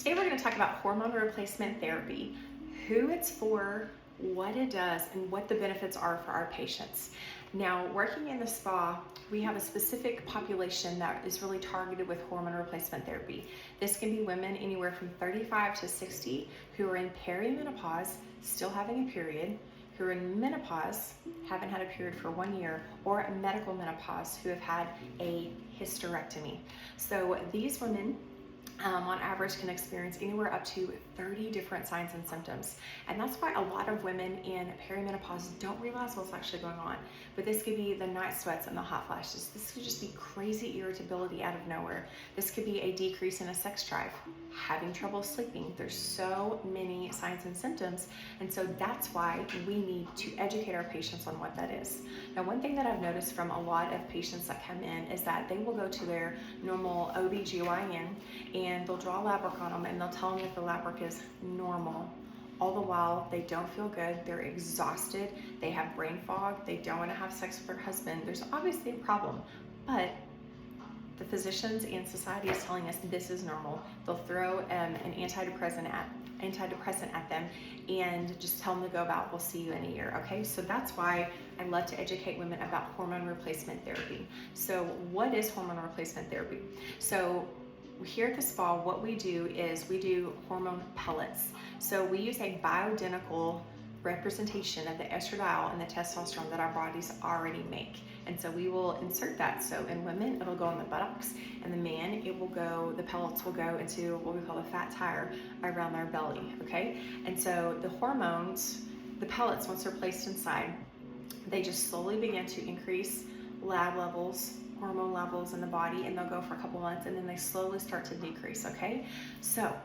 Today we're going to talk about hormone replacement therapy, who it's for, what it does, and what the benefits are for our patients. Now, working in the spa, we have a specific population that is really targeted with hormone replacement therapy. This can be women anywhere from 35 to 60 who are in perimenopause, still having a period, who are in menopause, haven't had a period for 1 year, or medical menopause who have had a hysterectomy. So these women on average can experience anywhere up to 30 different signs and symptoms. And that's why a lot of women in perimenopause don't realize what's actually going on. But this could be the night sweats and the hot flashes. This could just be crazy irritability out of nowhere. This could be a decrease in a sex drive, having trouble sleeping. There's so many signs and symptoms. And so that's why we need to educate our patients on what that is. Now, one thing that I've noticed from a lot of patients that come in is that they will go to their normal OBGYN and they'll draw lab work on them and they'll tell them that the lab work is normal. All the while, they don't feel good, they're exhausted, they have brain fog, they don't want to have sex with their husband. There's obviously a problem, but the physicians and society is telling us this is normal. They'll throw an antidepressant at them and just tell them to go about, we'll see you in a year, okay? So that's why I love to educate women about hormone replacement therapy. So what is hormone replacement therapy? So here at the spa, what we do is we do hormone pellets. So we use a bioidentical representation of the estradiol and the testosterone that our bodies already make. And so we will insert that. So in women, it'll go in the buttocks, and the man, the pellets will go into what we call a fat tire around their belly, okay? And so the hormones, the pellets, once they're placed inside, they just slowly begin to increase lab levels, hormone levels in the body, and they'll go for a couple months and then they slowly start to decrease, okay? So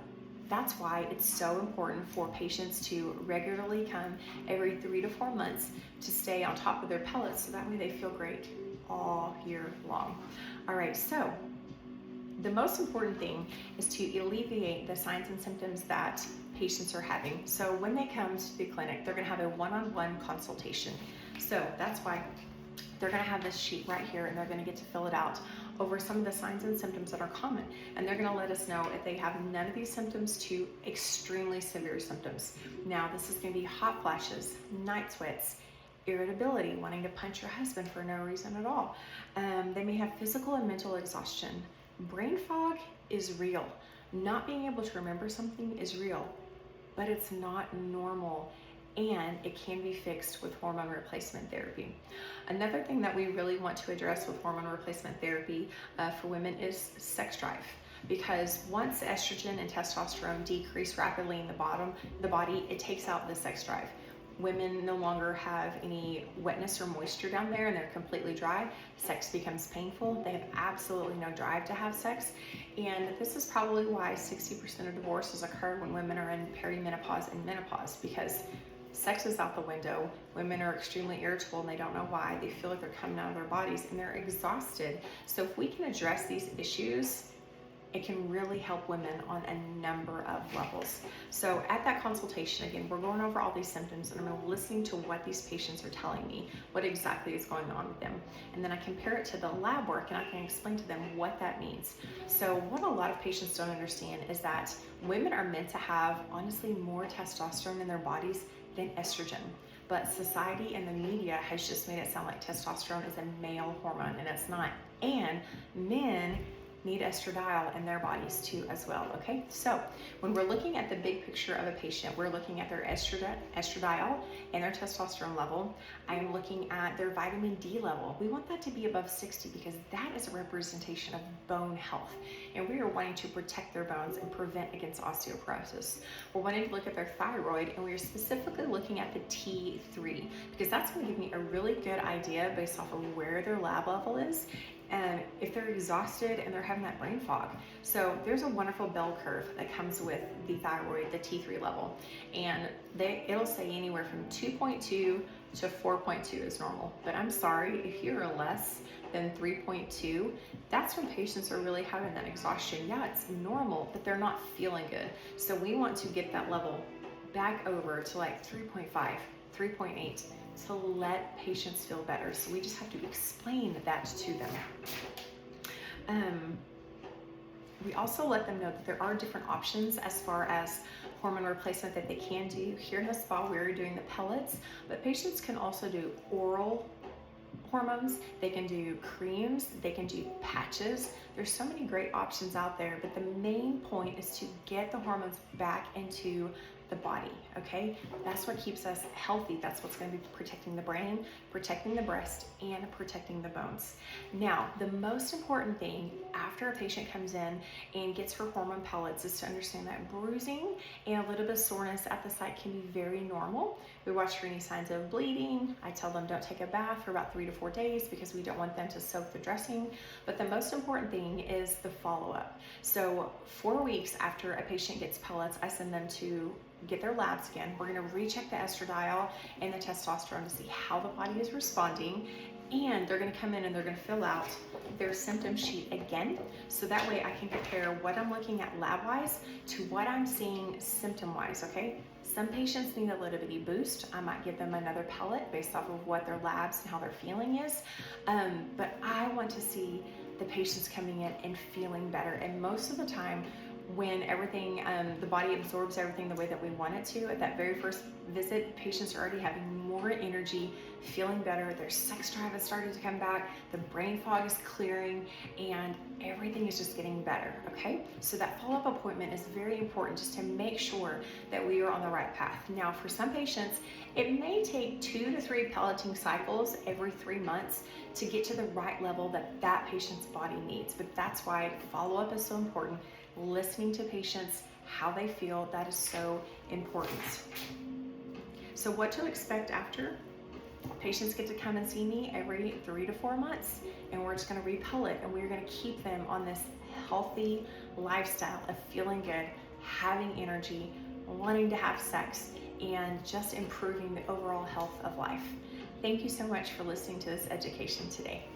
that's why it's so important for patients to regularly come every 3 to 4 months to stay on top of their pellets so that way they feel great all year long. All right, so the most important thing is to alleviate the signs and symptoms that patients are having. So when they come to the clinic, they're gonna have a one-on-one consultation. So that's why they're gonna have this sheet right here and they're gonna get to fill it out over some of the signs and symptoms that are common. And they're gonna let us know if they have none of these symptoms to extremely severe symptoms. Now, this is gonna be hot flashes, night sweats, irritability, wanting to punch your husband for no reason at all. They may have physical and mental exhaustion. Brain fog is real. Not being able to remember something is real, but it's not normal. And it can be fixed with hormone replacement therapy. Another thing that we really want to address with hormone replacement therapy for women is sex drive. Because once estrogen and testosterone decrease rapidly in the body, it takes out the sex drive. Women no longer have any wetness or moisture down there and they're completely dry. Sex becomes painful. They have absolutely no drive to have sex. And this is probably why 60% of divorces occur when women are in perimenopause and menopause, because sex is out the window. Women are extremely irritable and they don't know why. They feel like they're coming out of their bodies and they're exhausted. So if we can address these issues, it can really help women on a number of levels. So at that consultation, again, we're going over all these symptoms and I'm listening to what these patients are telling me, what exactly is going on with them. And then I compare it to the lab work and I can explain to them what that means. So what a lot of patients don't understand is that women are meant to have, honestly, more testosterone in their bodies than estrogen. But society and the media has just made it sound like testosterone is a male hormone, and it's not. And men need estradiol in their bodies too as well, okay? So when we're looking at the big picture of a patient, we're looking at their estradiol and their testosterone level. I'm looking at their vitamin D level. We want that to be above 60 because that is a representation of bone health. And we are wanting to protect their bones and prevent against osteoporosis. We're wanting to look at their thyroid, and we're specifically looking at the T3 because that's gonna give me a really good idea based off of where their lab level is and if they're exhausted and they're having that brain fog. So there's a wonderful bell curve that comes with the thyroid, the T3 level, and it'll say anywhere from 2.2 to 4.2 is normal. But I'm sorry, if you're less than 3.2, that's when patients are really having that exhaustion. Yeah, it's normal, but they're not feeling good. So we want to get that level back over to like 3.5, 3.8 to let patients feel better. So we just have to explain that to them. We also let them know that there are different options as far as hormone replacement that they can do. Here in the spa, we're doing the pellets, but patients can also do oral hormones, they can do creams, they can do patches. There's so many great options out there, but the main point is to get the hormones back into the body, okay? That's what keeps us healthy. That's what's going to be protecting the brain, protecting the breast, and protecting the bones. Now, the most important thing after a patient comes in and gets her hormone pellets is to understand that bruising and a little bit of soreness at the site can be very normal. We watch for any signs of bleeding. I tell them don't take a bath for about 3 to 4 days because we don't want them to soak the dressing. But the most important thing is the follow-up. So 4 weeks after a patient gets pellets, I send them to get their labs again. We're going to recheck the estradiol and the testosterone to see how the body is responding, and they're going to come in and they're going to fill out their symptom sheet again, so that way I can compare what I'm looking at lab-wise to what I'm seeing symptom-wise, okay? Some patients need a little bitty boost. I might give them another pellet based off of what their labs and how they're feeling is, but I want to see the patients coming in and feeling better, and most of the time when everything, the body absorbs everything the way that we want it to, at that very first visit, patients are already having more energy, feeling better, their sex drive has started to come back, the brain fog is clearing, and everything is just getting better, okay? So that follow-up appointment is very important just to make sure that we are on the right path. Now, for some patients, it may take 2 to 3 pelleting cycles every 3 months to get to the right level that that patient's body needs, but that's why follow-up is so important. Listening to patients, how they feel, that is so important. So what to expect after? Patients get to come and see me every 3 to 4 months, and we're just going to repellet, and we're going to keep them on this healthy lifestyle of feeling good, having energy, wanting to have sex, and just improving the overall health of life. Thank you so much for listening to this education today.